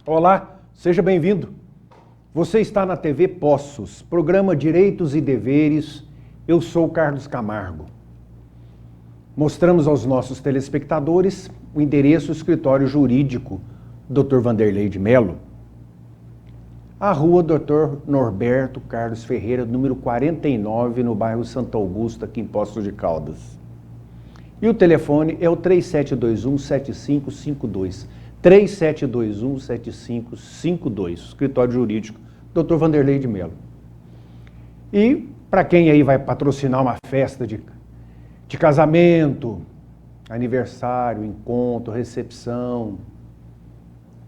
Olá, seja bem-vindo. Você está na TV Poços, programa Direitos e Deveres. Eu sou Carlos Camargo. Mostramos aos nossos telespectadores o endereço do escritório jurídico Dr. Vanderlei de Mello, a rua Dr. Norberto Carlos Ferreira, número 49, no bairro Santo Augusto, aqui em Poços de Caldas. E o telefone é o 3721-7552. 3721-7552, escritório jurídico Dr. Vanderlei de Mello. E para quem aí vai patrocinar uma festa de casamento, aniversário, encontro, recepção,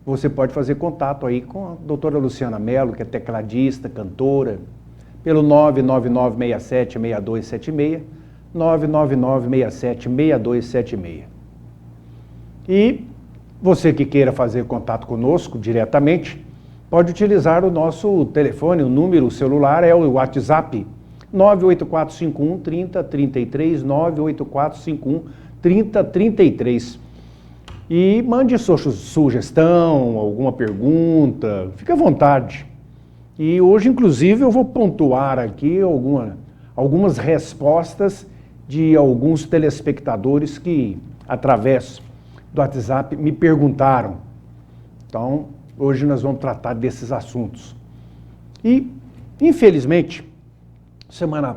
você pode fazer contato aí com a doutora Luciana Mello, que é tecladista, cantora, pelo 99967-6276, 99967-6276. E você que queira fazer contato conosco diretamente, pode utilizar o nosso telefone, o número celular é o WhatsApp 98451-3033, 98451-3033. E mande sua sugestão, alguma pergunta, fique à vontade. E hoje, inclusive, eu vou pontuar aqui algumas respostas de alguns telespectadores que, através do WhatsApp, me perguntaram. Então, hoje nós vamos tratar desses assuntos. E, infelizmente, semana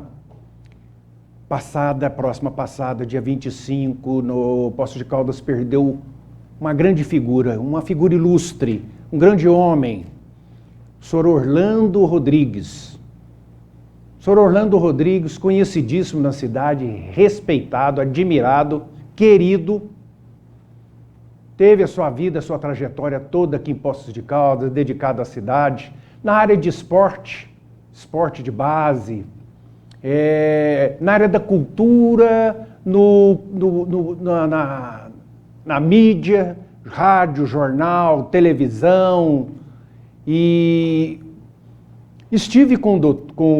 passada, próxima passada, dia 25, no Poços de Caldas, perdeu uma grande figura, uma figura ilustre, um grande homem, Sr. Orlando Rodrigues. Sr. Orlando Rodrigues, conhecidíssimo na cidade, respeitado, admirado, querido. Teve a sua vida, a sua trajetória toda aqui em Poços de Caldas, dedicado à cidade, na área de esporte de base, na área da cultura, na mídia, rádio, jornal, televisão. E estive com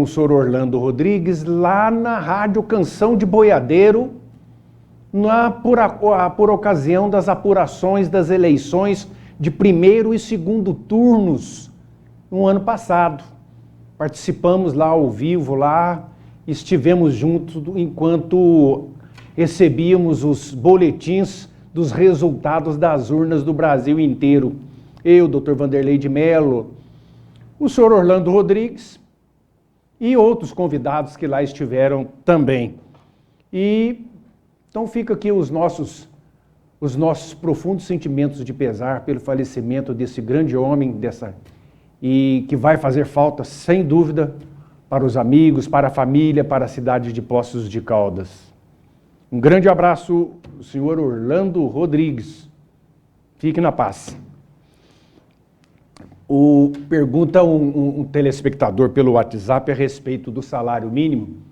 o Sr. Orlando Rodrigues lá na Rádio Canção de Boiadeiro, por ocasião das apurações das eleições de primeiro e segundo turnos no ano passado. Participamos lá ao vivo, estivemos juntos enquanto recebíamos os boletins dos resultados das urnas do Brasil inteiro. Eu, Dr. Vanderlei de Mello, o Sr. Orlando Rodrigues e outros convidados que lá estiveram também. Então fica aqui os nossos profundos sentimentos de pesar pelo falecimento desse grande homem, e que vai fazer falta, sem dúvida, para os amigos, para a família, para a cidade de Poços de Caldas. Um grande abraço, senhor Orlando Rodrigues. Fique na paz. Pergunta um telespectador pelo WhatsApp a respeito do salário mínimo.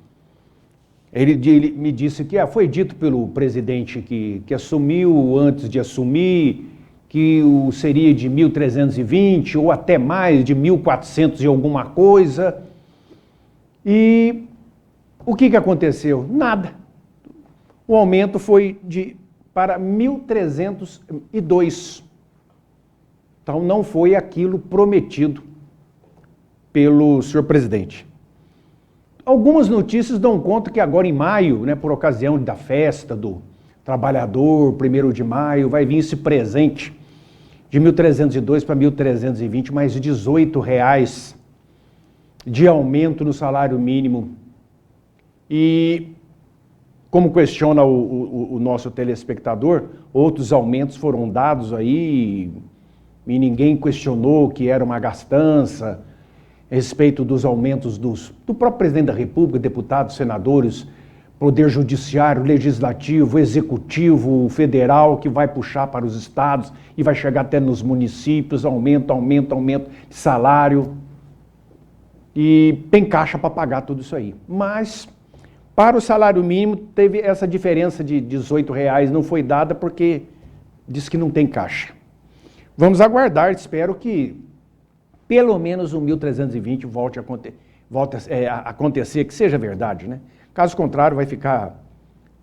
Ele me disse que foi dito pelo presidente que assumiu, antes de assumir, que seria de 1.320 ou até mais, de 1.400 e alguma coisa. E o que aconteceu? Nada. O aumento foi para 1.302. Então não foi aquilo prometido pelo senhor presidente. Algumas notícias dão conta que agora em maio, por ocasião da festa do trabalhador, 1º de maio, vai vir esse presente de 1.302 para 1.320, mais R$18 de aumento no salário mínimo. E, como questiona o nosso telespectador, outros aumentos foram dados aí e ninguém questionou que era uma gastança a respeito dos aumentos do próprio presidente da República, deputados, senadores, poder judiciário, legislativo, executivo, federal, que vai puxar para os estados e vai chegar até nos municípios, aumento de salário. E tem caixa para pagar tudo isso aí. Mas, para o salário mínimo, teve essa diferença de R$18, não foi dada porque diz que não tem caixa. Vamos aguardar, espero que pelo menos o 1.320 volte a acontecer, que seja verdade, Caso contrário, vai ficar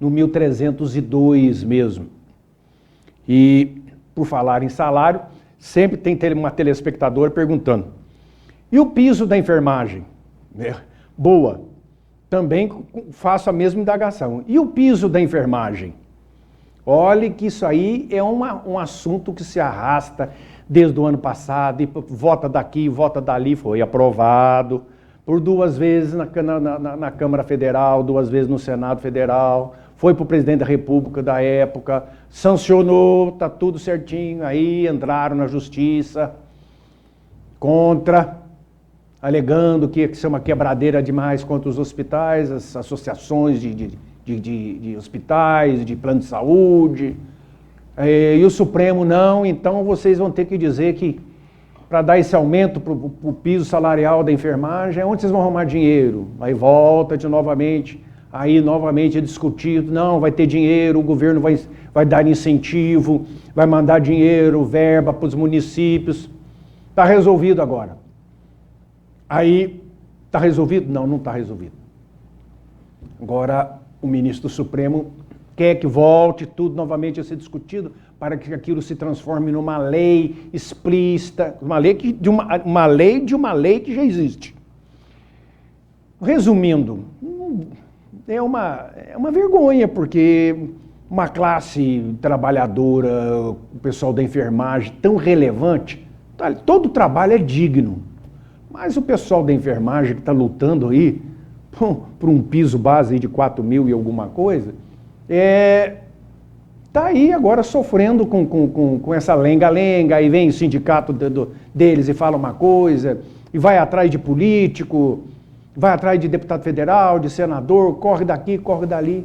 no 1.302 mesmo. E, por falar em salário, sempre tem uma telespectadora perguntando. E o piso da enfermagem? Boa. Também faço a mesma indagação. E o piso da enfermagem? Olhe que isso aí é um assunto que se arrasta desde o ano passado, e vota daqui, vota dali, foi aprovado por 2 vezes na Câmara Federal, 2 vezes no Senado Federal, foi para o presidente da República da época, sancionou, está tudo certinho, aí entraram na justiça contra, alegando que isso é uma quebradeira demais contra os hospitais, as associações de hospitais, de plano de saúde, e o Supremo não, então vocês vão ter que dizer que para dar esse aumento para o piso salarial da enfermagem, onde vocês vão arrumar dinheiro? Aí volta novamente, aí novamente é discutido, não, vai ter dinheiro, o governo vai dar incentivo, vai mandar dinheiro, verba para os municípios, está resolvido agora. Aí, está resolvido? Não, não está resolvido. Agora, o ministro do Supremo quer que volte tudo novamente a ser discutido para que aquilo se transforme numa lei explícita, uma lei de uma lei que já existe. Resumindo, é uma vergonha, porque uma classe trabalhadora, o pessoal da enfermagem, tão relevante, todo trabalho é digno, mas o pessoal da enfermagem que está lutando aí por um piso base de 4 mil e alguma coisa, está aí agora sofrendo com essa lenga-lenga, aí vem o sindicato deles e fala uma coisa, e vai atrás de político, vai atrás de deputado federal, de senador, corre daqui, corre dali.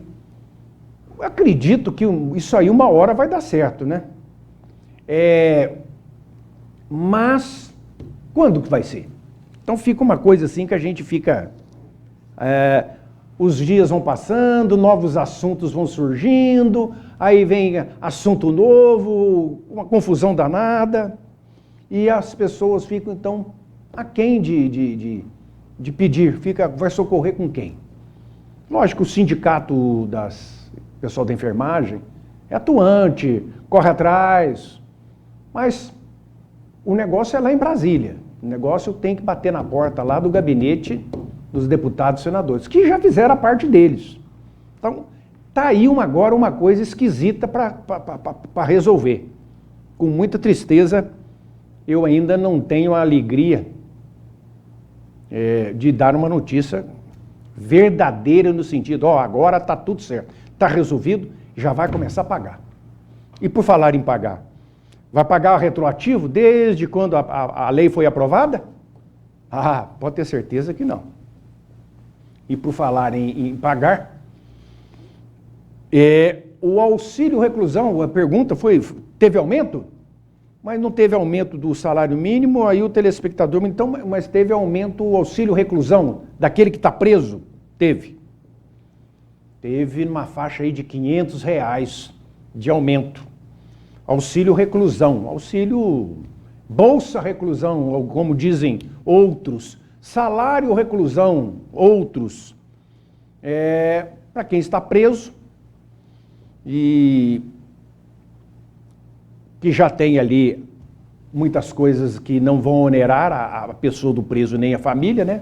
Eu acredito que isso aí uma hora vai dar certo, né? Mas quando que vai ser? Então fica uma coisa assim que a gente fica... os dias vão passando, novos assuntos vão surgindo, aí vem assunto novo, uma confusão danada, e as pessoas ficam, então, aquém de pedir, vai socorrer com quem? Lógico, o sindicato pessoal da enfermagem é atuante, corre atrás, mas o negócio é lá em Brasília, o negócio tem que bater na porta lá do gabinete dos deputados e senadores, que já fizeram a parte deles. Então, está aí agora uma coisa esquisita para resolver. Com muita tristeza, eu ainda não tenho a alegria de dar uma notícia verdadeira no sentido, agora está tudo certo, está resolvido, já vai começar a pagar. E por falar em pagar, vai pagar retroativo desde quando a lei foi aprovada? Pode ter certeza que não. E por falar em pagar, o auxílio reclusão, a pergunta teve aumento? Mas não teve aumento do salário mínimo, aí o telespectador, então, mas teve aumento o auxílio reclusão, daquele que está preso? Teve. Teve uma faixa aí de R$500 de aumento. Auxílio reclusão, auxílio bolsa reclusão, ou como dizem outros, salário reclusão, outros, para quem está preso e que já tem ali muitas coisas que não vão onerar a pessoa do preso nem a família, né?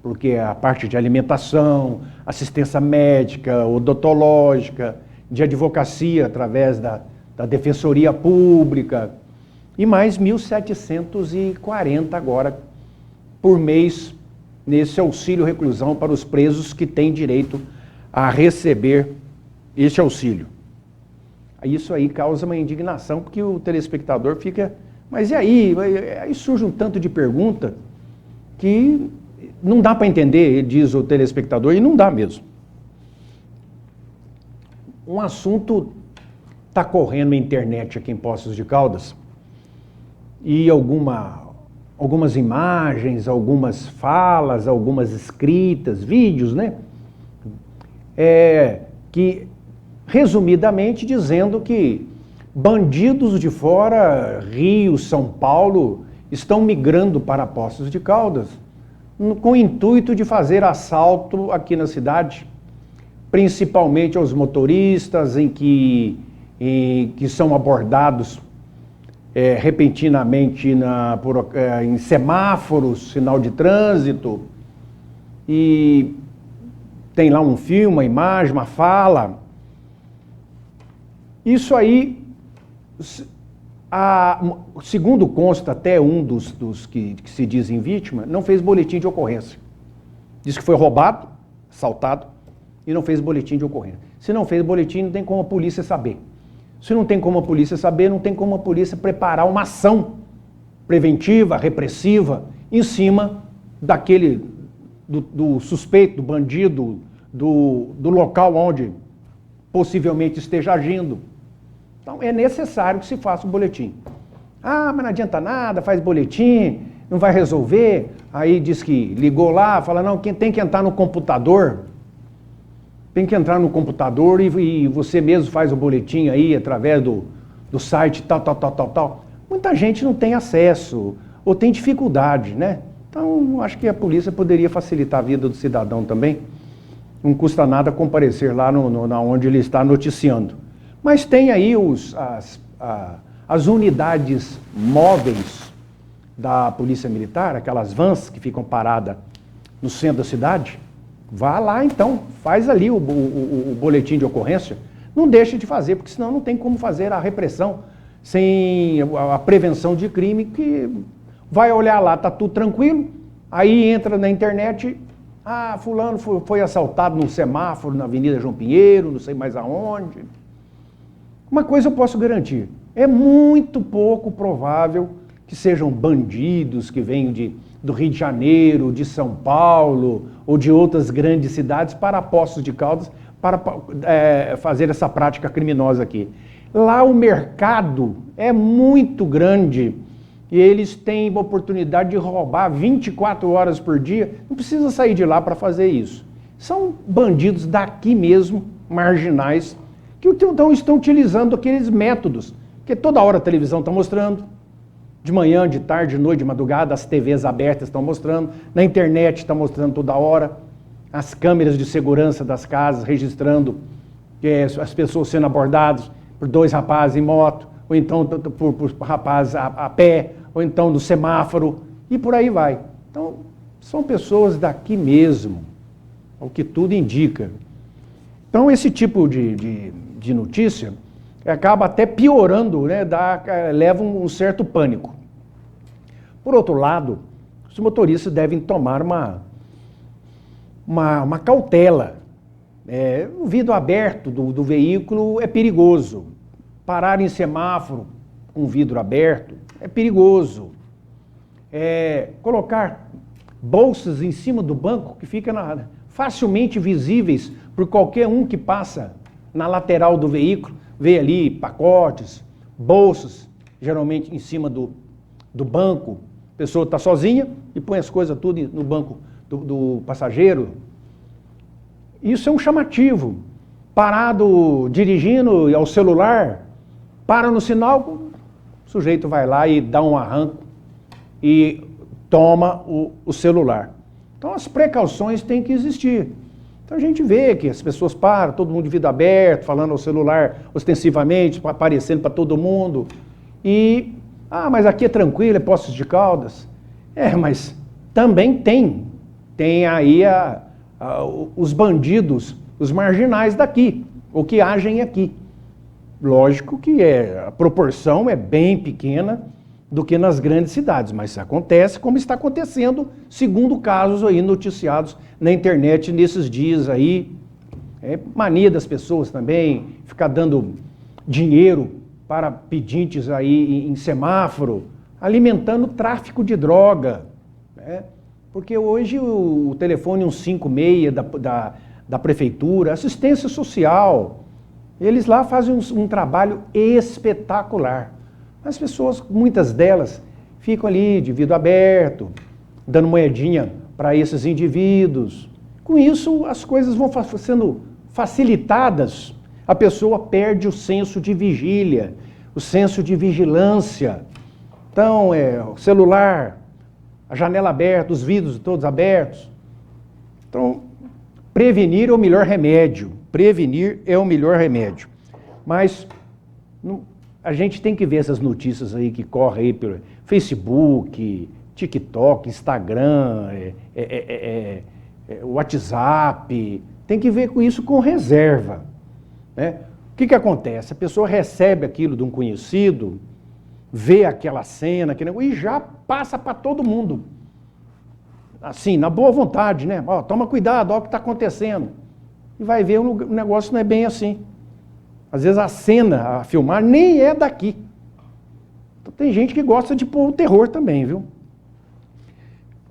Porque a parte de alimentação, assistência médica, odontológica, de advocacia através da Defensoria Pública, e mais 1.740 agora por mês nesse auxílio reclusão para os presos que têm direito a receber esse auxílio. Isso aí causa uma indignação, porque o telespectador fica, mas e aí? Aí surge um tanto de pergunta que não dá para entender, diz o telespectador, e não dá mesmo. Um assunto está correndo na internet aqui em Poços de Caldas, e algumas imagens, algumas falas, algumas escritas, vídeos, né? Que, resumidamente, dizendo que bandidos de fora, Rio, São Paulo, estão migrando para Poços de Caldas com o intuito de fazer assalto aqui na cidade, principalmente aos motoristas, em que são abordados repentinamente em semáforos, sinal de trânsito, e tem lá um filme, uma imagem, uma fala. Isso aí, segundo consta até um dos que se dizem vítima, não fez boletim de ocorrência. Diz que foi roubado, assaltado, e não fez boletim de ocorrência. Se não fez boletim, não tem como a polícia saber. Se não tem como a polícia saber, não tem como a polícia preparar uma ação preventiva, repressiva, em cima do suspeito, do bandido, do local onde possivelmente esteja agindo. Então é necessário que se faça o boletim. Ah, mas não adianta nada, faz boletim, não vai resolver. Aí diz que ligou lá, fala, não, quem tem que entrar no computador, tem que entrar no computador e você mesmo faz o boletim aí através do site tal. Muita gente não tem acesso ou tem dificuldade, né? Então, acho que a polícia poderia facilitar a vida do cidadão também. Não custa nada comparecer lá onde ele está noticiando. Mas tem aí as unidades móveis da Polícia Militar, aquelas vans que ficam paradas no centro da cidade. Vá lá então, faz ali o boletim de ocorrência. Não deixe de fazer, porque senão não tem como fazer a repressão sem a prevenção de crime, que vai olhar lá, tá tudo tranquilo, aí entra na internet, fulano foi assaltado num semáforo na Avenida João Pinheiro, não sei mais aonde. Uma coisa eu posso garantir, é muito pouco provável que sejam bandidos que venham do Rio de Janeiro, de São Paulo ou de outras grandes cidades para Poços de Caldas para fazer essa prática criminosa aqui. Lá o mercado é muito grande e eles têm a oportunidade de roubar 24 horas por dia, não precisa sair de lá para fazer isso. São bandidos daqui mesmo, marginais, que então estão utilizando aqueles métodos, que toda hora a televisão está mostrando, de manhã, de tarde, de noite, de madrugada, as TVs abertas estão mostrando, na internet está mostrando toda hora, as câmeras de segurança das casas registrando as pessoas sendo abordadas por 2 rapazes em moto, ou então por rapazes a pé, ou então no semáforo, e por aí vai. Então, são pessoas daqui mesmo, o que tudo indica. Então, esse tipo de notícia acaba até piorando, né, leva um certo pânico. Por outro lado, os motoristas devem tomar uma cautela. O vidro aberto do veículo é perigoso. Parar em semáforo com vidro aberto é perigoso. Colocar bolsas em cima do banco que ficam facilmente visíveis por qualquer um que passa na lateral do veículo, vê ali pacotes, bolsas, geralmente em cima do banco. A pessoa está sozinha e põe as coisas tudo no banco do passageiro. Isso é um chamativo. Parado, dirigindo ao celular, para no sinal, o sujeito vai lá e dá um arranco e toma o celular. Então as precauções têm que existir. Então a gente vê que as pessoas param, todo mundo de vidro aberto, falando ao celular ostensivamente, aparecendo para todo mundo. E, mas aqui é tranquilo, é Poços de Caldas. Mas também tem aí os bandidos, os marginais daqui, o que agem aqui. Lógico que a proporção é bem pequena do que nas grandes cidades, mas acontece como está acontecendo, segundo casos aí noticiados na internet nesses dias aí. Mania das pessoas também, ficar dando dinheiro para pedintes aí em semáforo, alimentando o tráfico de droga, né? Porque hoje o telefone 156 da prefeitura, assistência social, eles lá fazem um trabalho espetacular. As pessoas, muitas delas, ficam ali de vidro aberto, dando moedinha para esses indivíduos. Com isso, as coisas vão sendo facilitadas. A pessoa perde o senso de vigília, o senso de vigilância. Então, o celular, a janela aberta, os vidros todos abertos. Então, prevenir é o melhor remédio. Prevenir é o melhor remédio. Mas a gente tem que ver essas notícias aí que correm aí pelo Facebook, TikTok, Instagram, WhatsApp, tem que ver com isso com reserva, né? O que acontece? A pessoa recebe aquilo de um conhecido, vê aquela cena, e já passa para todo mundo. Assim, na boa vontade, né? Ó, toma cuidado, olha o que está acontecendo. E vai ver, o negócio não é bem assim. Às vezes a cena, a filmar, nem é daqui. Então, tem gente que gosta de pôr o terror também, viu?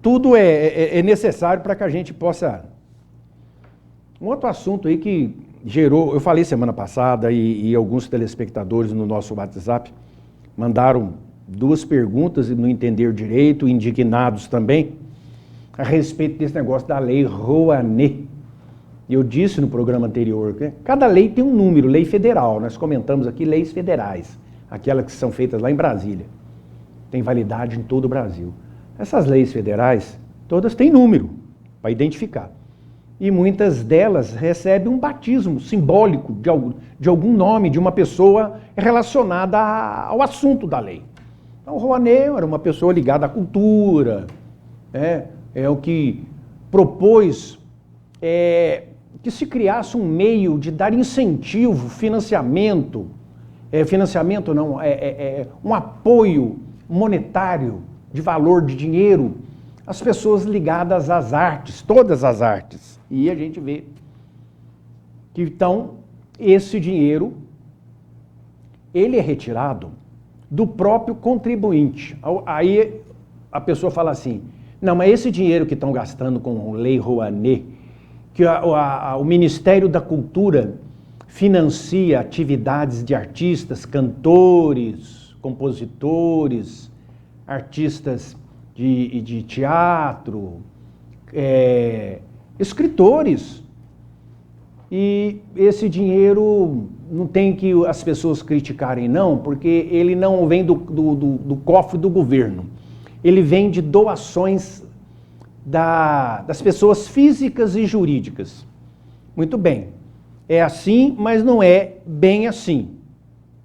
Tudo é necessário para que a gente possa... Um outro assunto aí que gerou... Eu falei semana passada e alguns telespectadores no nosso WhatsApp mandaram 2 perguntas e não entenderam direito, indignados também, a respeito desse negócio da lei Rouanet. Eu disse no programa anterior que cada lei tem um número, lei federal. Nós comentamos aqui leis federais, aquelas que são feitas lá em Brasília. Tem validade em todo o Brasil. Essas leis federais, todas têm número para identificar. E muitas delas recebem um batismo simbólico de algum nome, de uma pessoa relacionada ao assunto da lei. Então, o Rouanet era uma pessoa ligada à cultura, é o que propôs que se criasse um meio de dar incentivo, financiamento, um apoio monetário de valor de dinheiro às pessoas ligadas às artes, todas as artes. E a gente vê que, então, esse dinheiro, ele é retirado do próprio contribuinte. Aí a pessoa fala assim, não, mas esse dinheiro que estão gastando com a Lei Rouanet, que o Ministério da Cultura financia atividades de artistas, cantores, compositores, artistas de teatro, escritores. E esse dinheiro não tem que as pessoas criticarem, não, porque ele não vem do cofre do governo. Ele vem de doações das pessoas físicas e jurídicas. Muito bem. É assim, mas não é bem assim.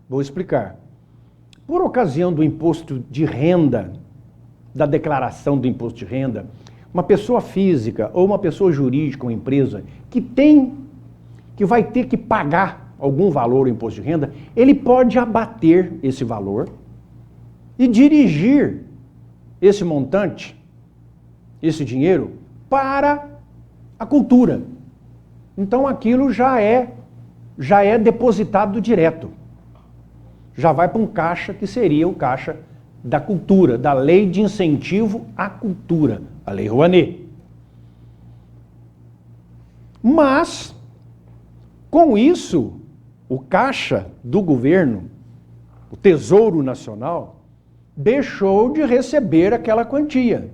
Vou explicar. Por ocasião do imposto de renda, da declaração do imposto de renda, uma pessoa física ou uma pessoa jurídica, uma empresa, que vai ter que pagar algum valor no imposto de renda, ele pode abater esse valor e dirigir esse montante, esse dinheiro, para a cultura. Então aquilo já é depositado direto. Já vai para um caixa que seria o caixa da cultura, da Lei de Incentivo à Cultura, a Lei Rouanet. Mas, com isso, o caixa do governo, o Tesouro Nacional, deixou de receber aquela quantia.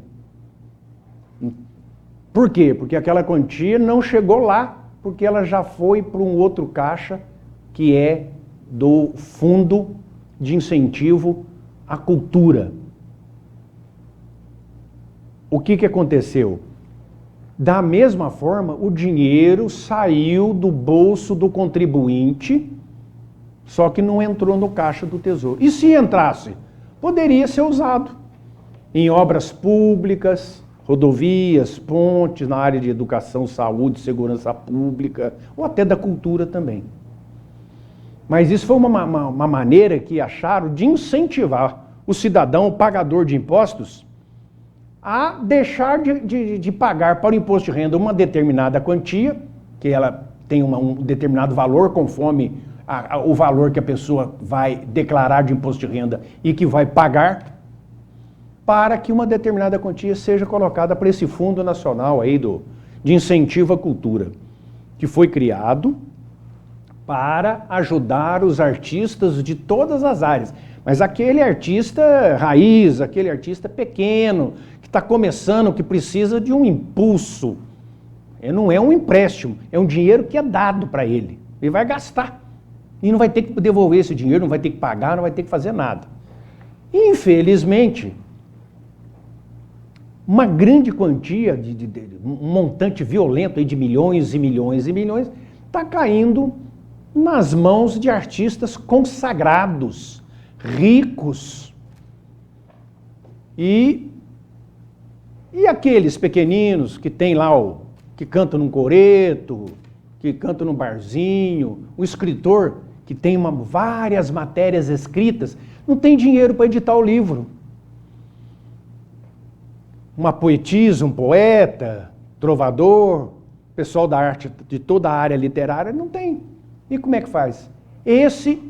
Por quê? Porque aquela quantia não chegou lá, porque ela já foi para um outro caixa, que é do Fundo de Incentivo à Cultura. O que aconteceu? Da mesma forma, o dinheiro saiu do bolso do contribuinte, só que não entrou no caixa do Tesouro. E se entrasse? Poderia ser usado em obras públicas, rodovias, pontes, na área de educação, saúde, segurança pública, ou até da cultura também. Mas isso foi uma maneira que acharam de incentivar o cidadão, o pagador de impostos, a deixar de pagar para o imposto de renda uma determinada quantia, que ela tem um determinado valor conforme o valor que a pessoa vai declarar de imposto de renda e que vai pagar, para que uma determinada quantia seja colocada para esse Fundo Nacional aí de Incentivo à Cultura, que foi criado para ajudar os artistas de todas as áreas. Mas aquele artista raiz, aquele artista pequeno, que está começando, que precisa de um impulso. Não é um empréstimo, é um dinheiro que é dado para ele. Ele vai gastar. E não vai ter que devolver esse dinheiro, não vai ter que pagar, não vai ter que fazer nada. Infelizmente, uma grande quantia, um montante violento aí de milhões e milhões e milhões, está caindo nas mãos de artistas consagrados, ricos. E aqueles pequeninos que tem lá, que cantam num coreto, que cantam num barzinho, o escritor que tem várias matérias escritas, não tem dinheiro para editar o livro. Uma poetisa, um poeta, trovador, pessoal da arte, de toda a área literária, não tem. E como é que faz? Esse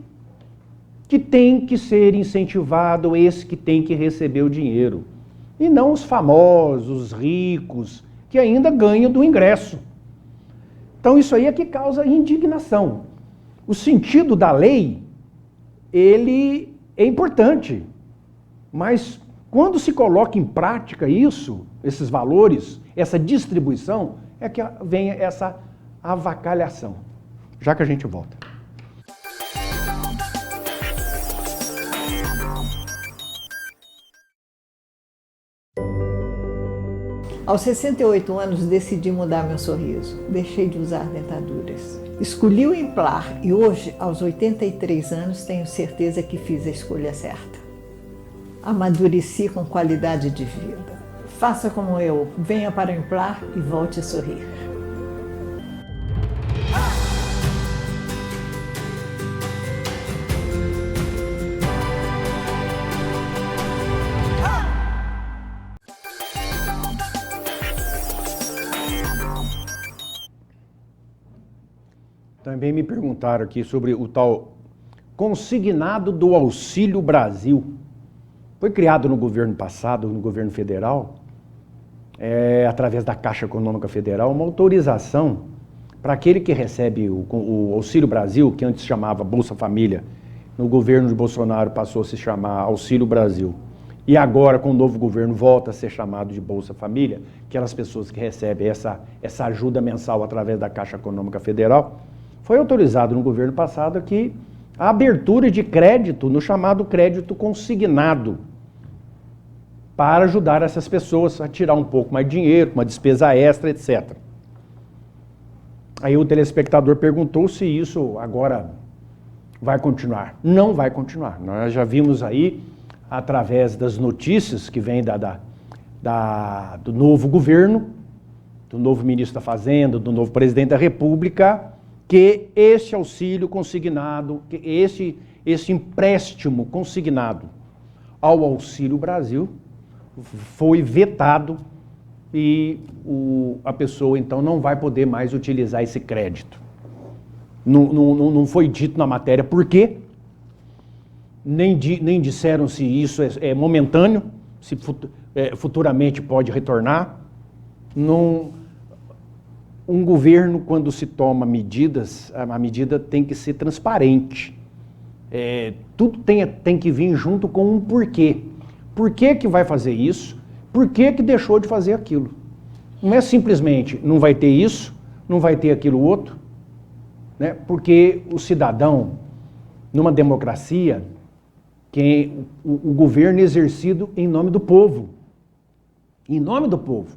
que tem que ser incentivado, esse que tem que receber o dinheiro. E não os famosos, os ricos, que ainda ganham do ingresso. Então isso aí é que causa indignação. O sentido da lei, ele é importante, mas quando se coloca em prática isso, esses valores, essa distribuição, é que vem essa avacalhação. Já que a gente volta. Aos 68 anos, decidi mudar meu sorriso. Deixei de usar dentaduras. Escolhi o Implar e hoje, aos 83 anos, tenho certeza que fiz a escolha certa. Amadureci com qualidade de vida. Faça como eu, venha para o Implar e volte a sorrir. Também me perguntaram aqui sobre o tal consignado do Auxílio Brasil. Foi criado no governo passado, no governo federal, através da Caixa Econômica Federal, uma autorização para aquele que recebe o Auxílio Brasil, que antes se chamava Bolsa Família, no governo de Bolsonaro passou a se chamar Auxílio Brasil. E agora, com o novo governo, volta a ser chamado de Bolsa Família, aquelas pessoas que recebem essa ajuda mensal através da Caixa Econômica Federal. Foi autorizado no governo passado aqui a abertura de crédito, no chamado crédito consignado, para ajudar essas pessoas a tirar um pouco mais de dinheiro, uma despesa extra, etc. Aí o telespectador perguntou se isso agora vai continuar. Não vai continuar. Nós já vimos aí, através das notícias que vêm do novo governo, do novo ministro da Fazenda, do novo presidente da República, que esse auxílio consignado, que esse empréstimo consignado ao Auxílio Brasil foi vetado e a pessoa então não vai poder mais utilizar esse crédito. Não foi dito na matéria por quê, nem disseram se isso é momentâneo, se futuramente pode retornar. Um governo, quando se toma medidas, a medida tem que ser transparente. Tudo tem que vir junto com um porquê. Por que que vai fazer isso? Por que que deixou de fazer aquilo? Não é simplesmente, não vai ter isso, não vai ter aquilo outro, né? Porque o cidadão, numa democracia, o governo é exercido em nome do povo. Em nome do povo.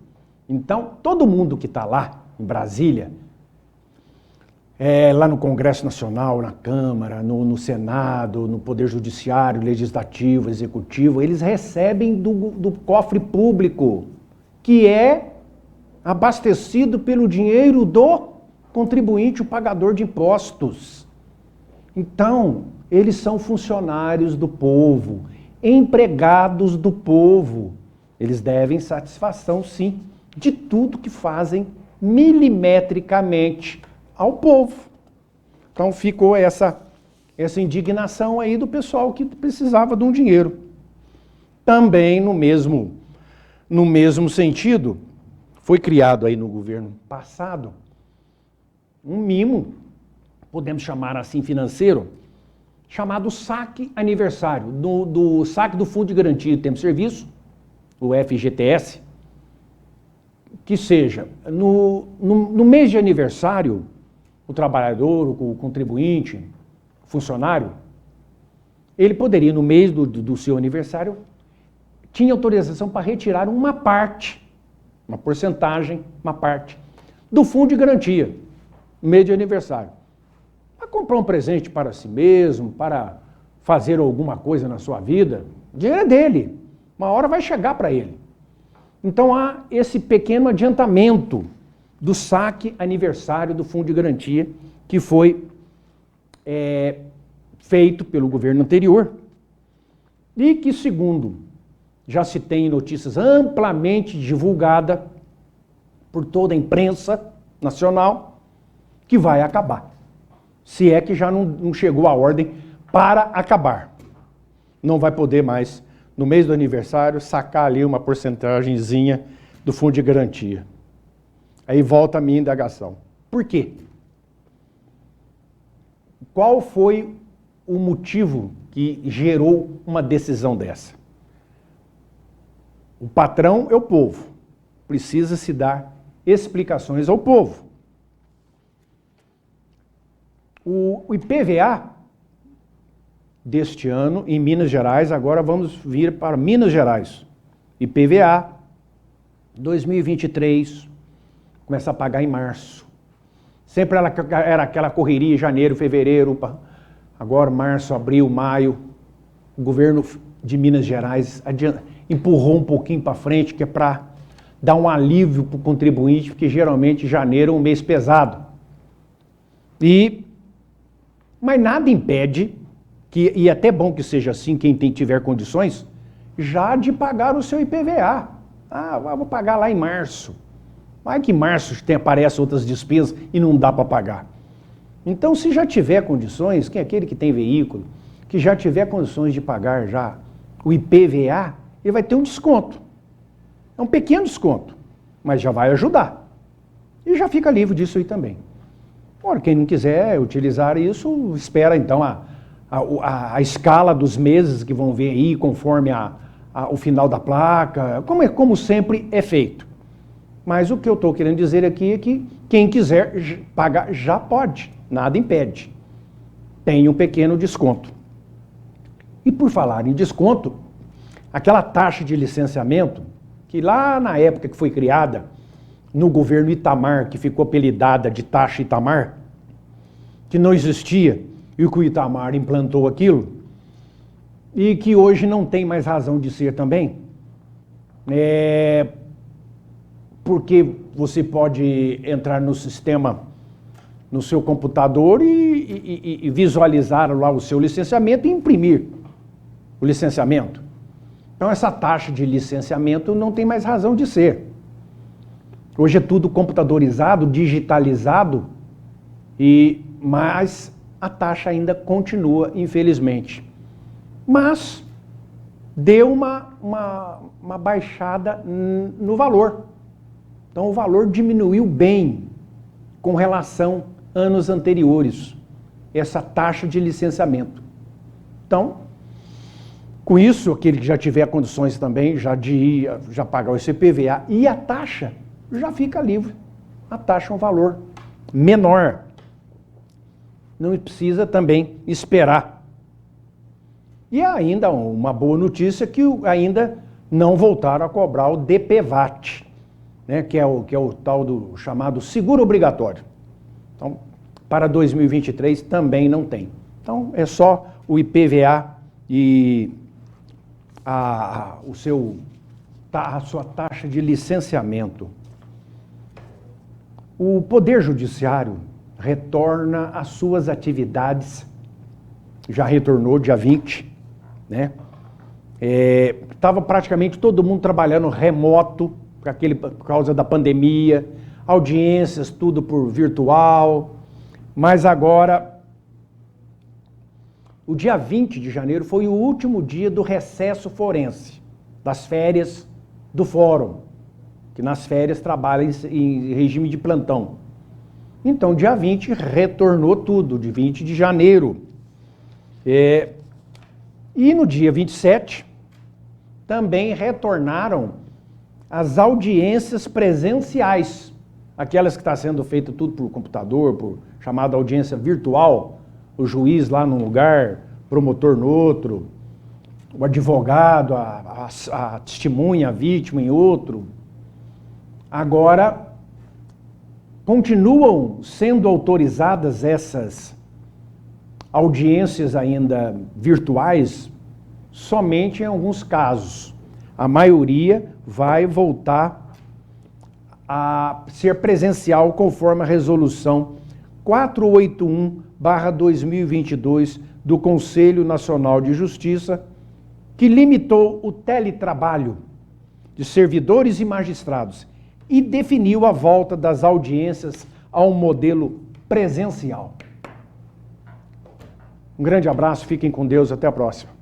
Então, todo mundo que está lá, em Brasília, lá no Congresso Nacional, na Câmara, no Senado, no Poder Judiciário, Legislativo, Executivo, eles recebem do cofre público, que é abastecido pelo dinheiro do contribuinte, o pagador de impostos. Então, eles são funcionários do povo, empregados do povo. Eles devem satisfação, sim, de tudo que fazem milimetricamente ao povo. Então ficou essa indignação aí do pessoal que precisava de um dinheiro. Também no mesmo sentido, foi criado aí no governo passado um mimo, podemos chamar assim financeiro, chamado saque aniversário, do saque do Fundo de Garantia de Tempo de Serviço, o FGTS, que seja, no mês de aniversário, o trabalhador, o contribuinte, o funcionário, ele poderia, no mês do seu aniversário, tinha autorização para retirar uma parte, uma porcentagem, uma parte, do fundo de garantia, no mês de aniversário. Para comprar um presente para si mesmo, para fazer alguma coisa na sua vida, o dinheiro é dele. Uma hora vai chegar para ele. Então há esse pequeno adiantamento do saque aniversário do Fundo de Garantia que foi feito pelo governo anterior e que, segundo já se tem notícias amplamente divulgadas por toda a imprensa nacional, que vai acabar. Se é que já não chegou a ordem para acabar. Não vai poder mais, no mês do aniversário, sacar ali uma porcentagemzinha do Fundo de Garantia. Aí volta a minha indagação. Por quê? Qual foi o motivo que gerou uma decisão dessa? O patrão é o povo. Precisa se dar explicações ao povo. O IPVA deste ano, em Minas Gerais, agora vamos vir para Minas Gerais. IPVA 2023, começa a pagar em março. Sempre era aquela correria, janeiro, fevereiro, agora março, abril, maio. O governo de Minas Gerais empurrou um pouquinho para frente, que é para dar um alívio para o contribuinte, porque geralmente janeiro é um mês pesado. Mas nada impede, e é até bom que seja assim, quem tiver condições, já de pagar o seu IPVA. Vou pagar lá em março. Vai que em março aparecem outras despesas e não dá para pagar. Então, se já tiver condições, quem é aquele que tem veículo, que já tiver condições de pagar já o IPVA, ele vai ter um desconto. É um pequeno desconto, mas já vai ajudar. E já fica livre disso aí também. Ora, quem não quiser utilizar isso, espera então a escala dos meses que vão vir aí, conforme o final da placa, como sempre é feito. Mas o que eu estou querendo dizer aqui é que quem quiser pagar já pode, nada impede. Tem um pequeno desconto. E por falar em desconto, aquela taxa de licenciamento, que lá na época que foi criada, no governo Itamar, que ficou apelidada de taxa Itamar, que não existia, e que o Itamar implantou aquilo, e que hoje não tem mais razão de ser também, porque você pode entrar no sistema, no seu computador e visualizar lá o seu licenciamento e imprimir o licenciamento. Então essa taxa de licenciamento não tem mais razão de ser. Hoje é tudo computadorizado, digitalizado, mas a taxa ainda continua, infelizmente. Mas deu uma baixada no valor. Então o valor diminuiu bem com relação a anos anteriores, essa taxa de licenciamento. Então, com isso, aquele que já tiver condições também já pagar o IPVA e a taxa já fica livre. A taxa é um valor menor. Não precisa também esperar. E ainda uma boa notícia que ainda não voltaram a cobrar o DPVAT, né, que é o tal do chamado seguro obrigatório. Então, para 2023 também não tem. Então, é só o IPVA e a sua taxa de licenciamento. O Poder Judiciário retorna às suas atividades, já retornou dia 20, né? Estava praticamente todo mundo trabalhando remoto, por causa da pandemia, audiências, tudo por virtual, mas agora, o dia 20 de janeiro foi o último dia do recesso forense, das férias do fórum, que nas férias trabalha em regime de plantão. Então, dia 20 retornou tudo, de 20 de janeiro. E no dia 27, também retornaram as audiências presenciais, aquelas que estão sendo feitas tudo por computador, por chamada audiência virtual, o juiz lá num lugar, promotor no outro, o advogado, a testemunha, a vítima em outro. Agora, continuam sendo autorizadas essas audiências ainda virtuais somente em alguns casos. A maioria vai voltar a ser presencial conforme a resolução 481/2022 do Conselho Nacional de Justiça, que limitou o teletrabalho de servidores e magistrados e definiu a volta das audiências a um modelo presencial. Um grande abraço, fiquem com Deus, até a próxima.